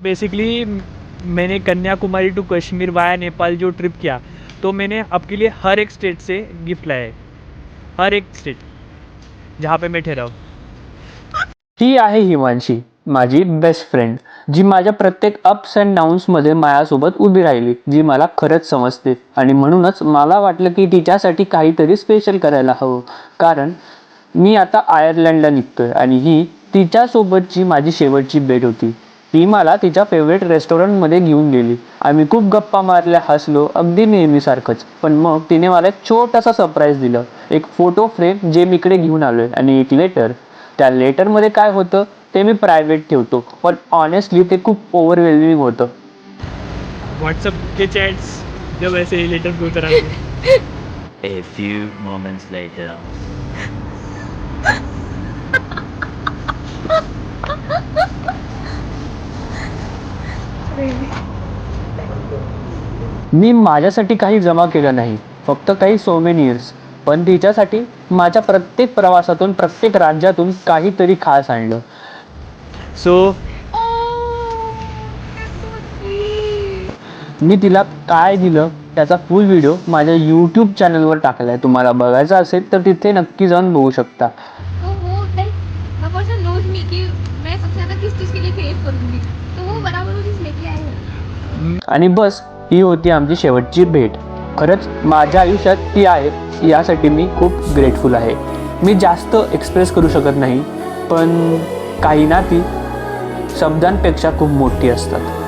Basically मैंने Kanyakumari to Kashmir via Nepal जो trip KIA, तो मैंने आपके लिए हर एक स्टेट से गिफ्ट लाया है, हर एक स्टेट जहाँ पे मैं ठहरा हूँ. ती आहे हिमांशी, माझी बेस्ट फ्रेंड, जी माझ्या प्रत्येक अप्स अँड डाऊन्समध्ये माझ्यासोबत उभी राहिली, जी मला खरंच समजते. आणि म्हणूनच मला वाटलं की तिच्यासाठी काहीतरी स्पेशल करायला हवं, कारण मी आता आयर्लंडला निघतोय आणि ही तिच्यासोबतची माझी शेवटची भेट होती. ती मला तिच्या फेवरेट रेस्टॉरंटमध्ये घेऊन गेली. आम्ही खूप गप्पा मारल्या, हसलो, अगदी नेहमीसारखंच. पण मग तिने मला एक छोटासा सरप्राईज दिलं, एक फोटो फ्रेम जे मी इकडे घेऊन आलोय आणि एक लेटर. त्या लेटरमध्ये काय होतं ते मी प्रायव्हेट ठेवतो, पण ऑनेस्टली ते खूप ओव्हरवेल्मिंग होतं. व्हाट्सअप के चैट्स जब ऐसे ही लेटर पे उतर आते. A few moments later. मी माझ्यासाठी काही जमा केलं नाही, फक्त काही सोवेनियर्स. पण तिच्यासाठी माझ्या प्रत्येक प्रवासातून, प्रत्येक राज्यातून काहीतरी खास आणलं. सो मी तिला काय दिलं त्याचा फुल व्हिडिओ माझ्या यूट्यूब चॅनलवर टाकलाय. तुम्हाला बघायचा असेल तर तिथे नक्की जाऊन बघू शकता. तो वो like the person knows me कि मैं सबसे ज्यादा किस चीज के लिए क्रेव करूंगी, तो वो बराबर वो चीज लेके आए हैं. आणि बस ही होती आमची शेवटची भेट. खरंच माझ्या आयुष्यात ती आहे यासाठी मी खूप ग्रेटफुल आहे. मी जास्त एक्सप्रेस करू शकत नाही, पण काही नाती शब्दांपेक्षा खूप मोठी असतात.